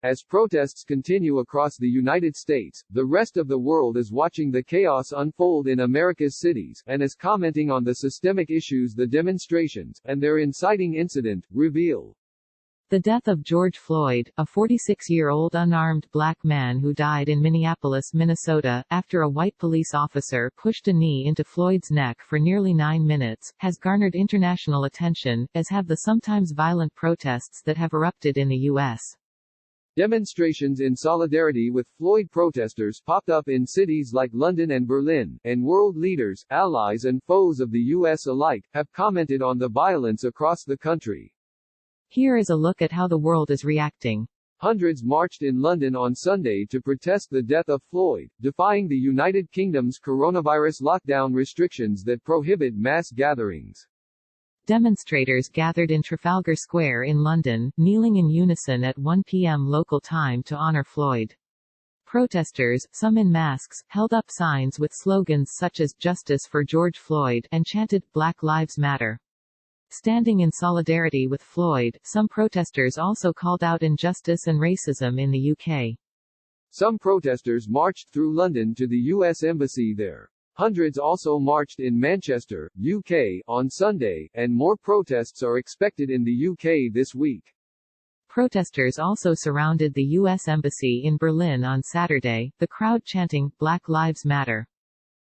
As protests continue across the United States, the rest of the world is watching the chaos unfold in America's cities, and is commenting on the systemic issues the demonstrations, and their inciting incident, reveal. The death of George Floyd, a 46-year-old unarmed black man who died in Minneapolis, Minnesota, after a white police officer pushed a knee into Floyd's neck for nearly 9 minutes, has garnered international attention, as have the sometimes violent protests that have erupted in the U.S. Demonstrations in solidarity with Floyd protesters popped up in cities like London and Berlin, and world leaders, allies and foes of the U.S. alike, have commented on the violence across the country. Here is a look at how the world is reacting. Hundreds marched in London on Sunday to protest the death of Floyd, defying the United Kingdom's coronavirus lockdown restrictions that prohibit mass gatherings. Demonstrators gathered in Trafalgar Square in London, kneeling in unison at 1 p.m. local time to honor Floyd. Protesters, some in masks, held up signs with slogans such as "Justice for George Floyd" and chanted, "Black Lives Matter." Standing in solidarity with Floyd, some protesters also called out injustice and racism in the UK. Some protesters marched through London to the U.S. Embassy there. Hundreds also marched in Manchester, UK, on Sunday, and more protests are expected in the UK this week. Protesters also surrounded the U.S. Embassy in Berlin on Saturday, the crowd chanting, "Black Lives Matter."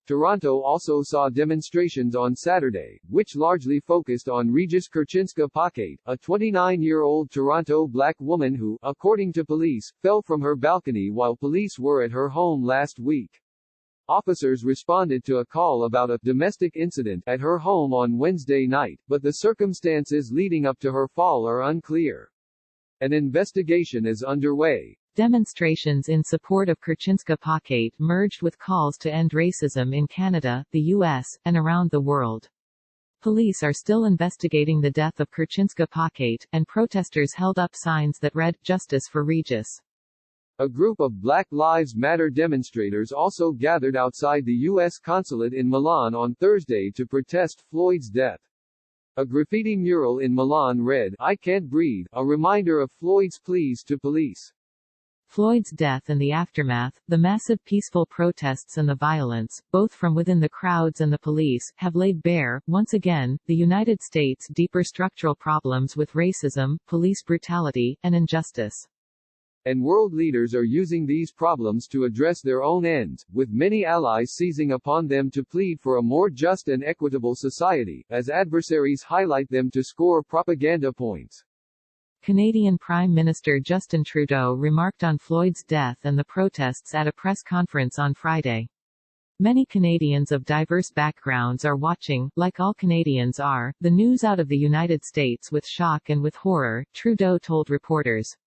Toronto also saw demonstrations on Saturday, which largely focused on Regis Kurchinska-Paquet, a 29-year-old Toronto black woman who, according to police, fell from her balcony while police were at her home last week. Officers responded to a call about a domestic incident at her home on Wednesday night, but the circumstances leading up to her fall are unclear. An investigation is underway. Demonstrations in support of Kurchinska-Paquet merged with calls to end racism in Canada, the U.S., and around the world. Police are still investigating the death of Kurchinska-Paquet, and protesters held up signs that read, "Justice for Regis." A group of Black Lives Matter demonstrators also gathered outside the U.S. consulate in Milan on Thursday to protest Floyd's death. A graffiti mural in Milan read, "I can't breathe," a reminder of Floyd's pleas to police. Floyd's death and the aftermath, the massive peaceful protests and the violence, both from within the crowds and the police, have laid bare, once again, the United States' deeper structural problems with racism, police brutality, and injustice. And world leaders are using these problems to address their own ends, with many allies seizing upon them to plead for a more just and equitable society, as adversaries highlight them to score propaganda points. Canadian Prime Minister Justin Trudeau remarked on Floyd's death and the protests at a press conference on Friday. Many Canadians of diverse backgrounds are watching, like all Canadians are, the news out of the United States with shock and with horror, Trudeau told reporters.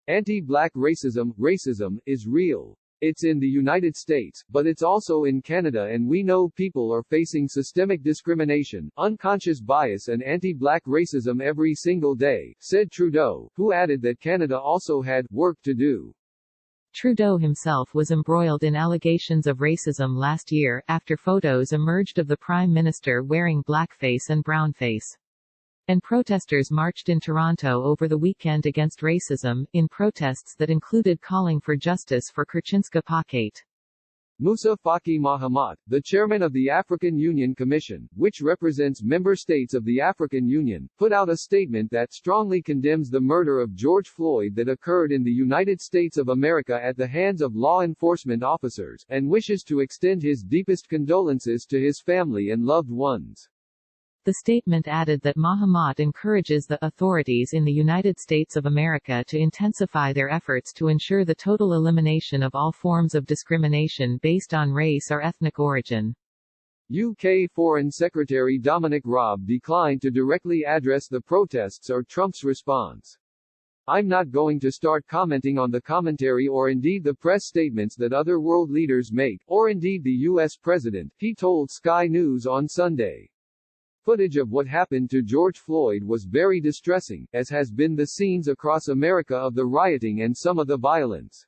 Anti-black racism is real. It's in the United States, but it's also in Canada, and we know people are facing systemic discrimination, unconscious bias and anti-black racism every single day, said Trudeau, who added that Canada also had work to do. Trudeau himself was embroiled in allegations of racism last year, after photos emerged of the Prime Minister wearing blackface and brownface. And protesters marched in Toronto over the weekend against racism, in protests that included calling for justice for Kurchinska-Paquet. Moussa Faki Mahamat, the chairman of the African Union Commission, which represents member states of the African Union, put out a statement that strongly condemns the murder of George Floyd that occurred in the United States of America at the hands of law enforcement officers, and wishes to extend his deepest condolences to his family and loved ones. The statement added that Mahamat encourages the authorities in the United States of America to intensify their efforts to ensure the total elimination of all forms of discrimination based on race or ethnic origin. UK Foreign Secretary Dominic Raab declined to directly address the protests or Trump's response. "I'm not going to start commenting on the commentary or indeed the press statements that other world leaders make, or indeed the U.S. president," he told Sky News on Sunday. Footage of what happened to George Floyd was very distressing, as has been the scenes across America of the rioting and some of the violence.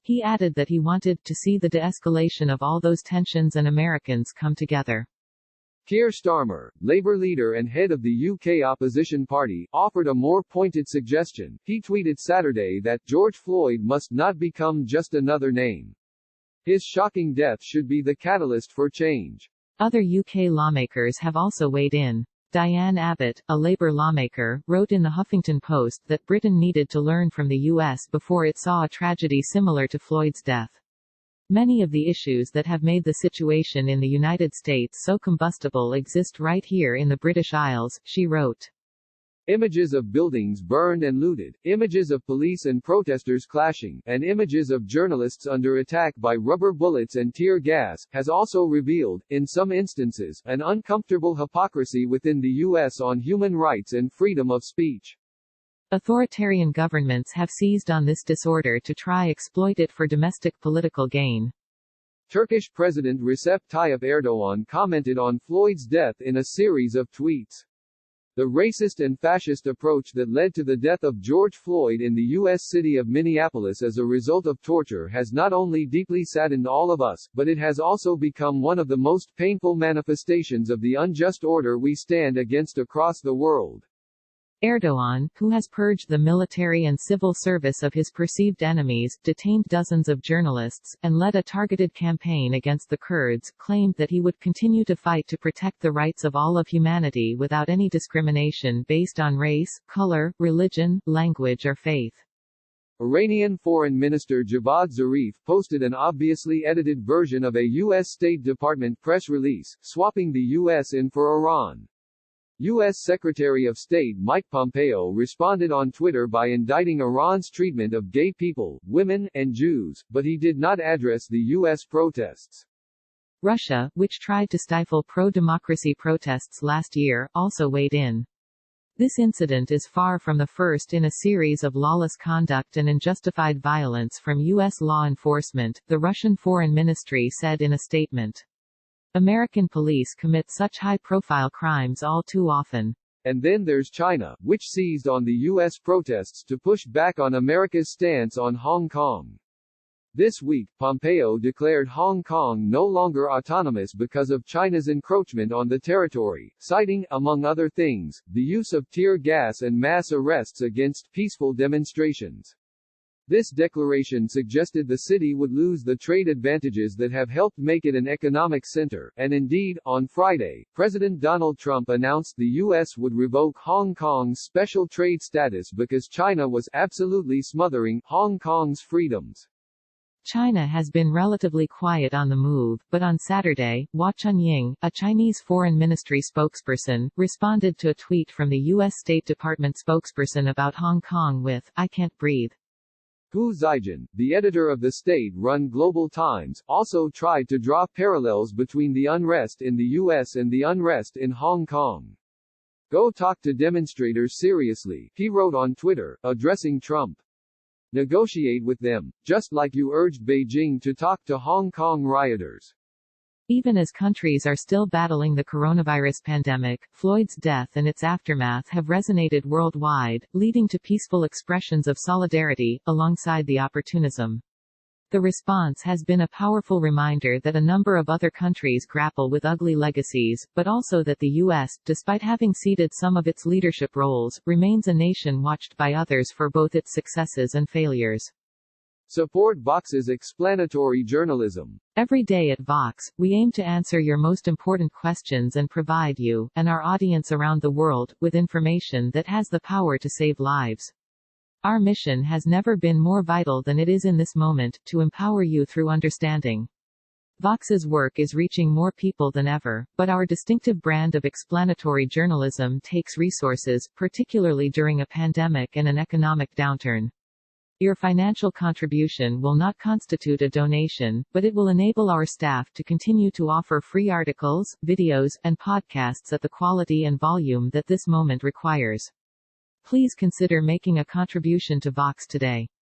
He added that he wanted to see the de-escalation of all those tensions and Americans come together. Keir Starmer, Labour leader and head of the UK opposition party, offered a more pointed suggestion. He tweeted Saturday that George Floyd must not become just another name. His shocking death should be the catalyst for change. Other UK lawmakers have also weighed in. Diane Abbott, a Labour lawmaker, wrote in the Huffington Post that Britain needed to learn from the US before it saw a tragedy similar to Floyd's death. Many of the issues that have made the situation in the United States so combustible exist right here in the British Isles, she wrote. Images of buildings burned and looted, images of police and protesters clashing, and images of journalists under attack by rubber bullets and tear gas, has also revealed, in some instances, an uncomfortable hypocrisy within the U.S. on human rights and freedom of speech. Authoritarian governments have seized on this disorder to try exploit it for domestic political gain. Turkish President Recep Tayyip Erdogan commented on Floyd's death in a series of tweets. The racist and fascist approach that led to the death of George Floyd in the U.S. city of Minneapolis as a result of torture has not only deeply saddened all of us, but it has also become one of the most painful manifestations of the unjust order we stand against across the world. Erdogan, who has purged the military and civil service of his perceived enemies, detained dozens of journalists, and led a targeted campaign against the Kurds, claimed that he would continue to fight to protect the rights of all of humanity without any discrimination based on race, color, religion, language or faith. Iranian Foreign Minister Javad Zarif posted an obviously edited version of a U.S. State Department press release, swapping the U.S. in for Iran. U.S. Secretary of State Mike Pompeo responded on Twitter by indicting Iran's treatment of gay people, women, and Jews, but he did not address the U.S. protests. Russia, which tried to stifle pro-democracy protests last year, also weighed in. This incident is far from the first in a series of lawless conduct and unjustified violence from U.S. law enforcement, the Russian Foreign Ministry said in a statement. American police commit such high-profile crimes all too often. And then there's China, which seized on the U.S. protests to push back on America's stance on Hong Kong. This week, Pompeo declared Hong Kong no longer autonomous because of China's encroachment on the territory, citing, among other things, the use of tear gas and mass arrests against peaceful demonstrations. This declaration suggested the city would lose the trade advantages that have helped make it an economic center, and indeed, on Friday, President Donald Trump announced the U.S. would revoke Hong Kong's special trade status because China was absolutely smothering Hong Kong's freedoms. China has been relatively quiet on the move, but on Saturday, Hua Chunying, a Chinese Foreign Ministry spokesperson, responded to a tweet from the U.S. State Department spokesperson about Hong Kong with, "I can't breathe." Hu Zhaijun, the editor of the state-run Global Times, also tried to draw parallels between the unrest in the U.S. and the unrest in Hong Kong. "Go talk to demonstrators seriously," he wrote on Twitter, addressing Trump. "Negotiate with them, just like you urged Beijing to talk to Hong Kong rioters." Even as countries are still battling the coronavirus pandemic, Floyd's death and its aftermath have resonated worldwide, leading to peaceful expressions of solidarity, alongside the opportunism. The response has been a powerful reminder that a number of other countries grapple with ugly legacies, but also that the U.S., despite having ceded some of its leadership roles, remains a nation watched by others for both its successes and failures. Support Vox's explanatory journalism. Every day at Vox, we aim to answer your most important questions and provide you, and our audience around the world, with information that has the power to save lives. Our mission has never been more vital than it is in this moment, to empower you through understanding. Vox's work is reaching more people than ever, but our distinctive brand of explanatory journalism takes resources, particularly during a pandemic and an economic downturn. Your financial contribution will not constitute a donation, but it will enable our staff to continue to offer free articles, videos, and podcasts at the quality and volume that this moment requires. Please consider making a contribution to Vox today.